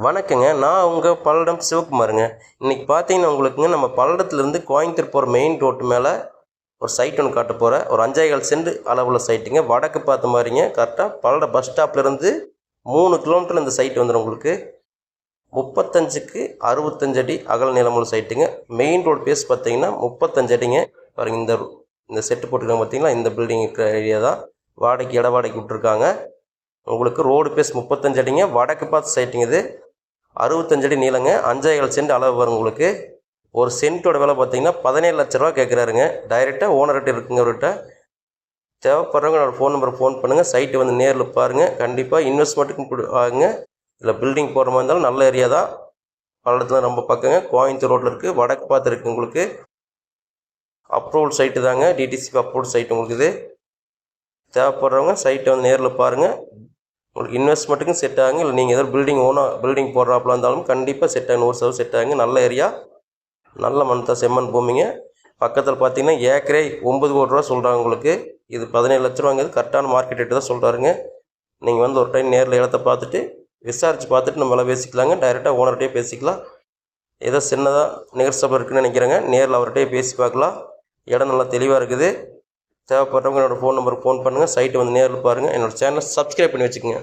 வணக்கங்க. நான் உங்கள் பல்லடம் சிவகுமாருங்க. இன்றைக்கி பார்த்தீங்கன்னா உங்களுக்குங்க நம்ம பல்லடத்துலேருந்து கோயம்புத்தூர் போகிற மெயின் ரோட்டு மேலே ஒரு சைட் ஒன்று காட்ட போகிறேன். ஒரு 5,15 சென்ட் அளவுள்ள சைட்டுங்க. வடக்கு பார்த்த மாதிரிங்க. கரெக்டாக பல்லடம் பஸ் ஸ்டாப்லேருந்து 3 கிலோமீட்டரில் இந்த சைட் வந்துடும் உங்களுக்கு. 35க்கு 65 அடி அகல நீளமுள்ள சைட்டுங்க. மெயின் ரோடு பேஸ் பார்த்தீங்கன்னா 35 அடிங்க. பாருங்கள், இந்த செட்டு போட்டுருக்காங்க பார்த்தீங்களா, இந்த பில்டிங் இருக்கிற ஏரியா தான். வாடகைக்கு இட வாடகைக்கு விட்ருக்காங்க. உங்களுக்கு ரோடு பேஸ் 35 அடிங்க. வடக்கு பார்த்து சைட்டுங்க இது. 65 அடி நீளங்க. 5,15 சென்ட் அளவு வரும் உங்களுக்கு. ஒரு சென்ட்டோட விலை பார்த்தீங்கன்னா 17 லட்ச ரூபா கேட்குறாருங்க. டைரெக்டாக ஓனர்கிட்ட இருக்குங்க அவர்கிட்ட. தேவைப்படுறவங்க என்னோடய ஃபோன் நம்பருக்கு ஃபோன் பண்ணுங்கள். சைட்டு வந்து நேரில் பாருங்கள். கண்டிப்பாக இன்வெஸ்ட்மெண்ட்டுக்கும் ஆகுங்க. இல்லை பில்டிங் போகிற மாதிரி இருந்தாலும் நல்ல ஏரியா தான். பல்லடத்தில் ரொம்ப பக்கங்க. கோயம்புத்தூர் ரோட்டில் இருக்குது. வடக்கு பார்த்து இருக்குது உங்களுக்கு. அப்ரூவல் சைட்டு தாங்க. டிடிசிபி அப்ரூவல் சைட்டு உங்களுக்கு இது. தேவைப்படுறவங்க சைட்டை வந்து நேரில் பாருங்கள். உங்களுக்கு இன்வெஸ்ட்மெண்ட்டுக்கும் செட் ஆகுங்க. இல்லை நீங்கள் ஏதாவது பில்டிங் போடுறாப்புல இருந்தாலும் கண்டிப்பாக செட் ஆகும். 100% செட் ஆகுங்க. நல்ல ஏரியா, நல்ல மண் தான், செம்மண் பூமிங்க. பக்கத்தில் பார்த்தீங்கன்னா ஏக்கரே 9 கோடி ரூபா சொல்கிறாங்க உங்களுக்கு. இது 17 லட்ச ரூபாங்கிறது கரெக்டான மார்க்கெட் ரேட்டு தான் சொல்கிறாருங்க. நீங்கள் வந்து ஒரு டைம் நேரில் இடத்த பார்த்துட்டு விசாரித்து பார்த்துட்டு நம்ம விலை பேசிக்கலாங்க. டைரெக்டாக ஓனர்கிட்டே பேசிக்கலாம். ஏதோ சின்னதாக நிகழ்ச்சபை இருக்குதுன்னு நினைக்கிறேங்க. நேரில் அவர்கிட்டே பேசி பார்க்கலாம். இடம் நல்லா தெளிவாக இருக்குது. தேவைப்படுறவங்க என்னோடய ஃபோன் நம்பருக்கு ஃபோன் பண்ணுங்கள். சைட்டை வந்து நேரில் பாருங்கள். என்னோடய சேனலை சப்ஸ்கிரைப் பண்ணி வச்சுக்கோங்க.